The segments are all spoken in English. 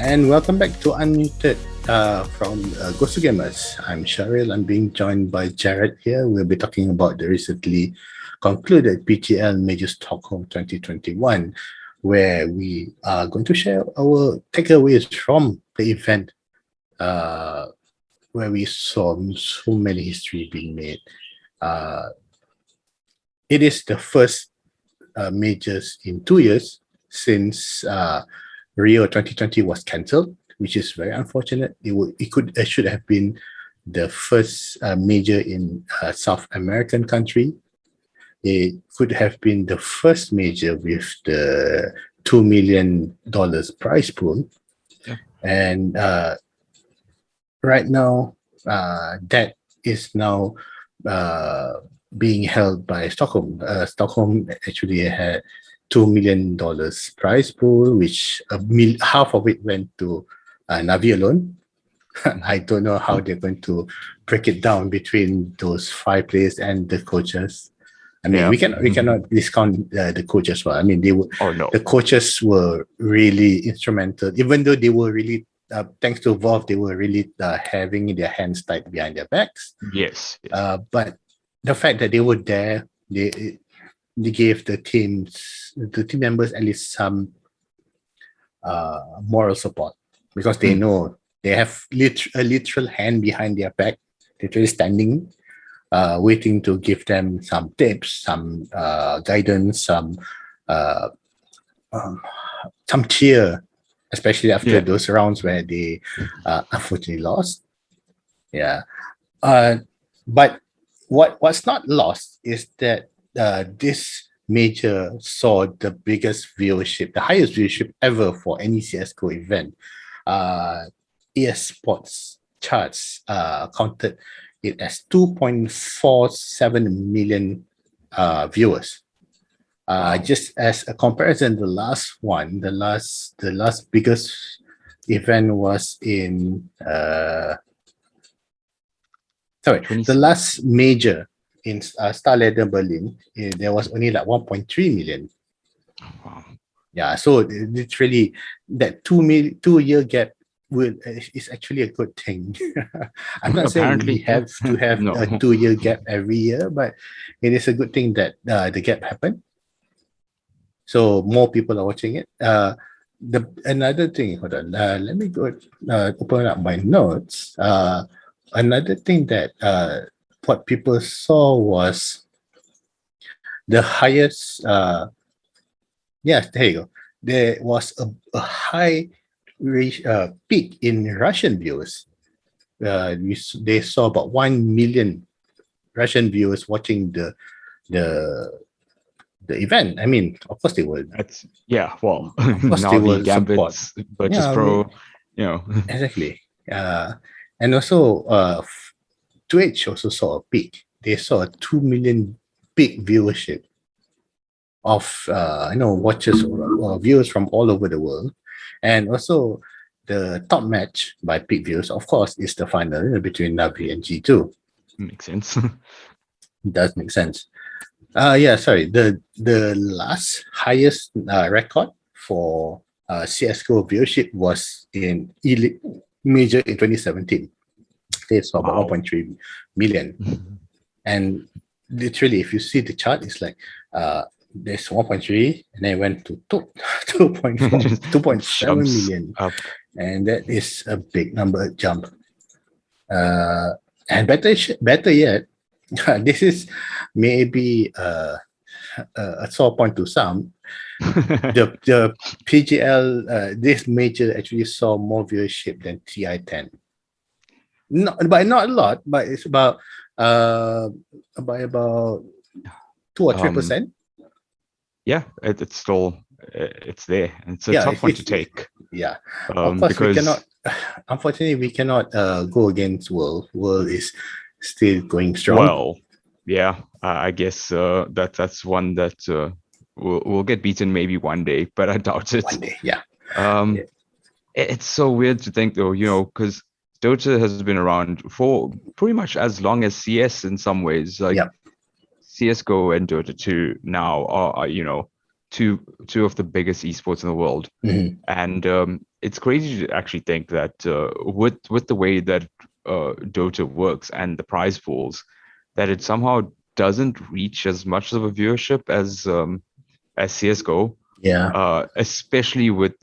and welcome back to Unmuted from GosuGamers. I'm Sharil. I'm being joined by Jarrad here. We'll be talking about the recently concluded PGL Major Stockholm 2021, where we are going to share our takeaways from the event, where we saw so many history being made. It is the first majors in 2 years since Rio 2020 was cancelled, which is very unfortunate. It should have been the first major in a South American country. It could have been the first major with the $2 million prize pool. Yeah. And right now, that is now being held by Stockholm. Stockholm actually had $2 million prize pool, which half of it went to Navi alone. I don't know how they're going to break it down between those 5 players and the coaches. I mean, we cannot discount the coaches. Well, I mean, the coaches were really instrumental, even though they were really thanks to Valve, they were really having their hands tied behind their backs. Yes. But the fact that they were there, they gave the team members at least some moral support, because they know they have a literal hand behind their back, literally standing, waiting to give them some tips, some guidance, some cheer, especially after those rounds where they unfortunately lost. Yeah. But what's not lost is that this major saw the biggest viewership, the highest viewership ever for any CSGO event. Esports charts counted it as 2.47 million viewers. Just as a comparison, the last biggest event was in the last major in Starladder Berlin. There was only like 1.3 million. Wow. Yeah, so literally that 2 year gap is actually a good thing. I'm not saying we have to have a 2 year gap every year, but it is a good thing that the gap happened. So more people are watching it. Another thing, hold on, let me go open up my notes. Another thing that what people saw was the highest. There you go. There was a high peak in Russian viewers. They saw about 1 million Russian viewers watching the event. I mean, of course they were. Well, of course they were Gambit's Virtus Pro, Exactly. And also, Twitch also saw a peak. They saw a 2 million peak viewership of watchers or viewers from all over the world. And also the top match by peak views, of course, is the final between Navi and G2. Makes sense. It does make sense. The last highest record for CSGO viewership was in Elite Major in 2017. They saw about 1.3 million. And literally, if you see the chart, it's like there's 1.3 and then it went to 2.7 million. And that is a big number jump. And better yet, this is maybe a sore point to some. The PGL, this major actually saw more viewership than TI10. Not a lot, but it's about 2 or 3%. Yeah, it's still it's there. It's a tough one to take. Yeah, of course we cannot. Unfortunately, we cannot go against World. World is still going strong. Well, yeah, I guess that's one that will get beaten maybe one day, but I doubt it. One day, yeah. It's so weird to think though, because Dota has been around for pretty much as long as CS in some ways. Like CS:GO and Dota 2 now are two of the biggest esports in the world. Mm-hmm. And it's crazy to actually think that with the way that Dota works and the prize pools, that it somehow doesn't reach as much of a viewership as CS:GO. Yeah. Especially with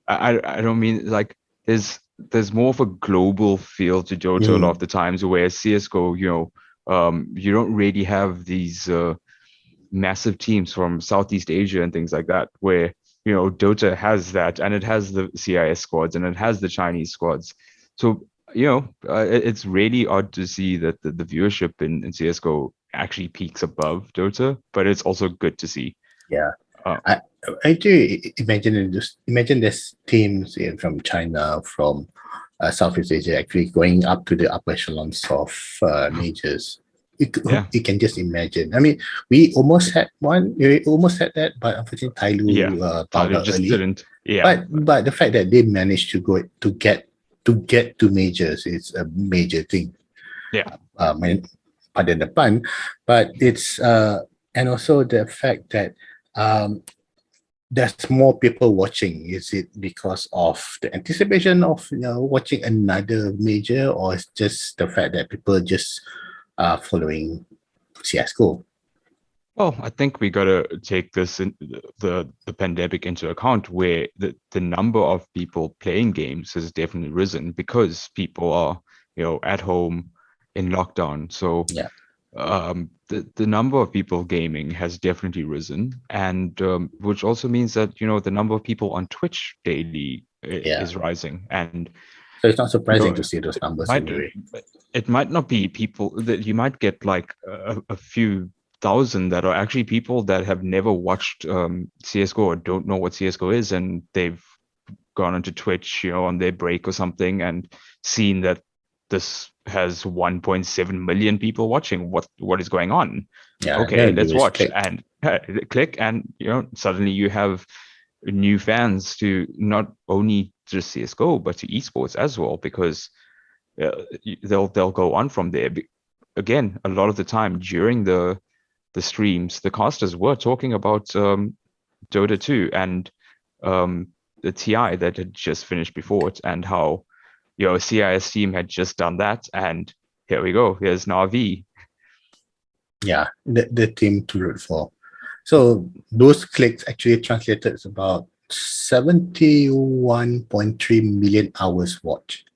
I don't mean like there's more of a global feel to Dota a lot of the times, whereas CS:GO, you don't really have these massive teams from Southeast Asia and things like that, where Dota has that, and it has the CIS squads and it has the Chinese squads. So it's really odd to see that the viewership in CS:GO actually peaks above Dota, but it's also good to see. Yeah. I do imagine there's teams from China, from Southeast Asia, actually going up to the upper echelons of majors. You can just imagine. I mean, we almost had that, but unfortunately, Tyloo bowed out just early. Didn't. Yeah. But the fact that they managed to get to majors is a major thing. Yeah. Pardon the pun, but it's and also the fact that there's more people watching. Is it because of the anticipation of watching another major, or it's just the fact that people just following CS:GO? Well, I think we got to take this the pandemic into account, where the number of people playing games has definitely risen because people are at home in lockdown. So yeah. The number of people gaming has definitely risen, and which also means that the number of people on Twitch daily is rising, and so it's not surprising to see those numbers anyway. It might not be people that you might get like a few thousand that are actually people that have never watched CS:GO or don't know what CS:GO is, and they've gone onto Twitch on their break or something and seen that this has 1.7 million people watching. What is going on? Yeah, okay, let's watch. Click. And click, and suddenly you have new fans to not only just CS:GO but to esports as well, because they'll go on from there. Again, a lot of the time during the streams, the casters were talking about Dota 2 and the TI that had just finished before it, and how CIS team had just done that, and here we go. Here's Navi. Yeah, the team to root for. So those clicks actually translated to about 71.3 million hours watched.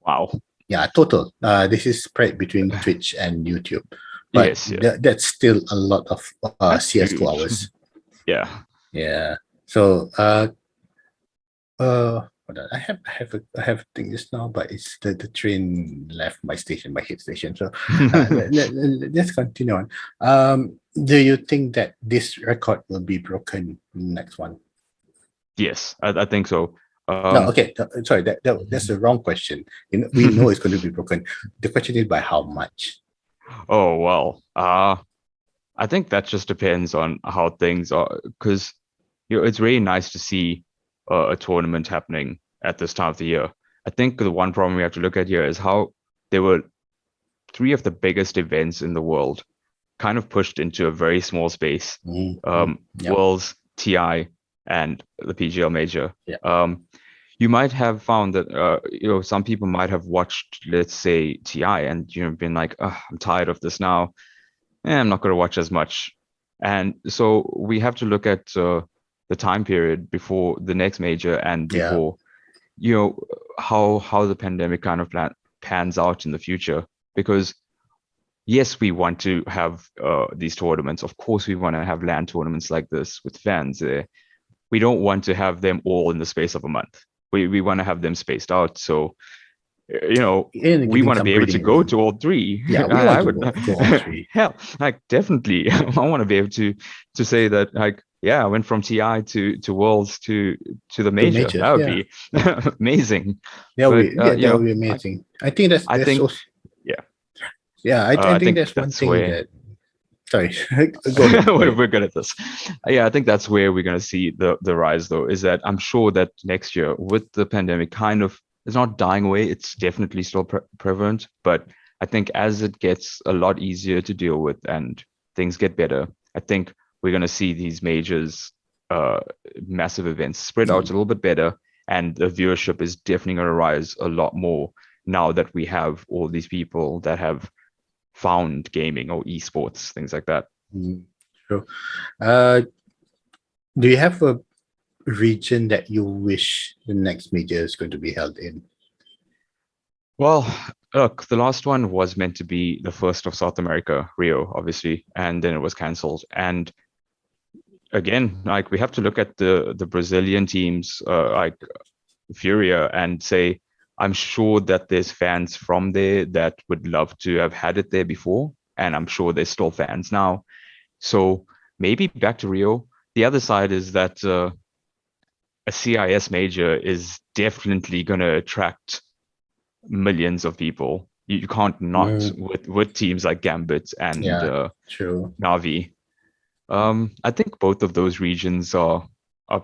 Wow. Yeah, total. This is spread between Twitch and YouTube. But that's still a lot of CS:GO hours. Yeah. Yeah. So I have a thing just now, but it's the train left my head station. So let's continue on. Do you think that this record will be broken next one? Yes, I think so. No, okay. Sorry, that's the wrong question. We know it's going to be broken. The question is by how much? Oh well, I think that just depends on how things are, because it's really nice to see a tournament happening at this time of the year. I think the one problem we have to look at here is how there were 3 of the biggest events in the world kind of pushed into a very small space. Worlds, TI, and the PGL Major. Yeah. You might have found that some people might have watched, let's say, TI, and been like, I'm tired of this now. I'm not going to watch as much. And so we have to look at the time period before the next major and before how the pandemic kind of pans out in the future. Because yes, we want to have these tournaments. Of course, we want to have LAN tournaments like this with fans there. We don't want to have them all in the space of a month. We want to have them spaced out. So, we want to be able to go to all 3. Yeah, I would go all 3. Hell, like definitely, I want to be able to say that, like, I went from TI to Worlds to the major. That would be amazing. That would be amazing. I think that's also, yeah. I think that's one thing that. Sorry, go ahead. We're good at this. Yeah, I think that's where we're going to see the rise, though, is that I'm sure that next year, with the pandemic kind of, it's not dying away, it's definitely still prevalent, but I think as it gets a lot easier to deal with and things get better, I think we're going to see these majors massive events, spread out a little bit better, and the viewership is definitely going to rise a lot more now that we have all these people that have found gaming or esports, things like that. Sure. Do you have a region that you wish the next major is going to be held in? Well, look, the last one was meant to be the first of South America, Rio, obviously, and then it was cancelled. And again, like we have to look at the Brazilian teams, like Furia, and say, I'm sure that there's fans from there that would love to have had it there before, and I'm sure there's still fans now. So maybe back to Rio. The other side is that a CIS major is definitely going to attract millions of people. You can't not with teams like Gambit and true. Navi. I think both of those regions are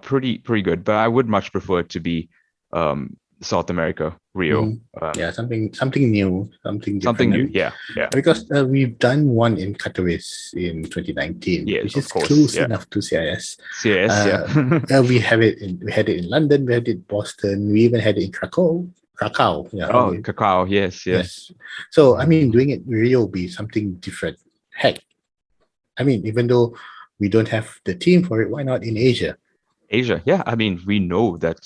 pretty good, but I would much prefer it to be South America, Rio. Something new, something different. Something new, yeah. Because we've done one in Katowice in 2019, which is close enough to CIS. We had it in London, we had it in Boston, we even had it in Krakow. Krakow, yes. So I mean, doing it in Rio will be something different. Heck, I mean, even though we don't have the team for it, why not in Asia? Yeah. I mean, we know that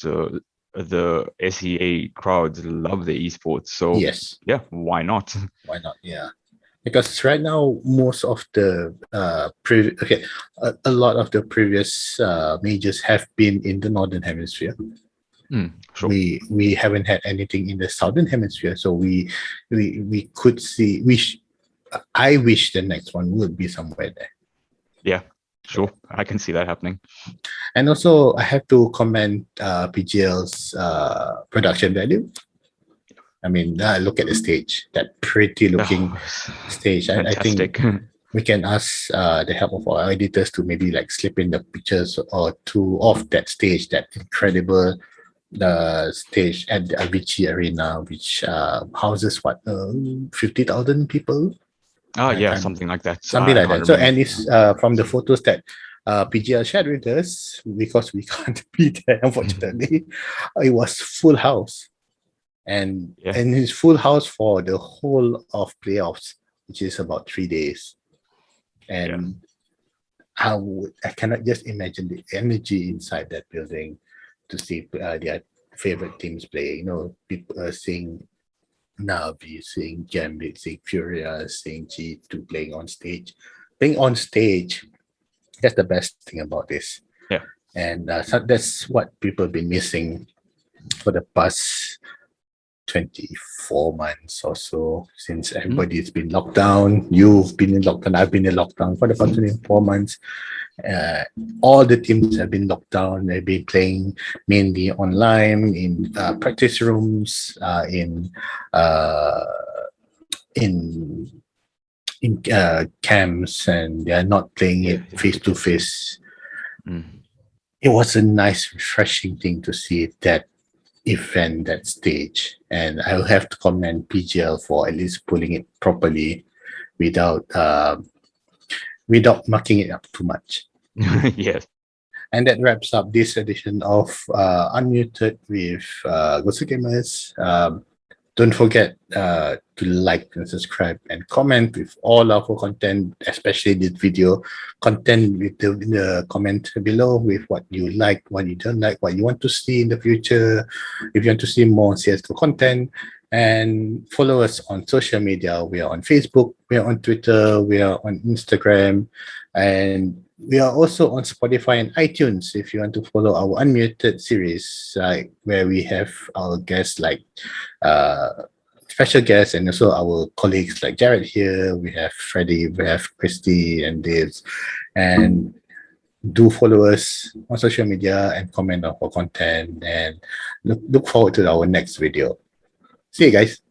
the SEA crowds love the esports. So why not? Why not? Yeah. Because right now, most of the a lot of the previous majors have been in the Northern Hemisphere. Sure. We haven't had anything in the Southern Hemisphere, so we could see. I wish the next one would be somewhere there. Yeah, sure. I can see that happening. And also, I have to commend PGL's production value. I mean, look at the stage, that pretty looking stage. I think we can ask the help of our editors to maybe like slip in the pictures or two of that stage, that incredible stage at the Avicii Arena, which houses 50,000 people. Something like that. Something like that. So, and it's from the photos that PGL shared with us, because we can't be there, unfortunately. It was full house, and it's full house for the whole of playoffs, which is about 3 days. And I cannot just imagine the energy inside that building to see their favorite teams play. You know, people seeing Navi, seeing Gambit, seeing Furia, seeing G2 playing on stage. Playing on stage, that's the best thing about this. Yeah. And so that's what people have been missing for the past 24 months or so, since everybody's been locked down. You've been in lockdown, I've been in lockdown for the past 24 months. All the teams have been locked down. They've been playing mainly online, in practice rooms, in camps, and they're not playing it face to face. It was a nice, refreshing thing to see that event, that stage, and I will have to commend PGL for at least pulling it properly without mucking it up too much. Yes. And that wraps up this edition of Unmuted with GosuGamers. Don't forget to like and subscribe and comment with all of our content, especially this video content, in the comment below with what you like, what you don't like, what you want to see in the future, if you want to see more CSGO content. And follow us on social media. We are on Facebook, we are on Twitter, we are on Instagram, and we are also on Spotify and iTunes if you want to follow our Unmuted series, where we have our guests like special guests, and also our colleagues like Jarrad here. We have Freddie, we have Christy and Dave. And do follow us on social media and comment on our content, and look forward to our next video. See you guys.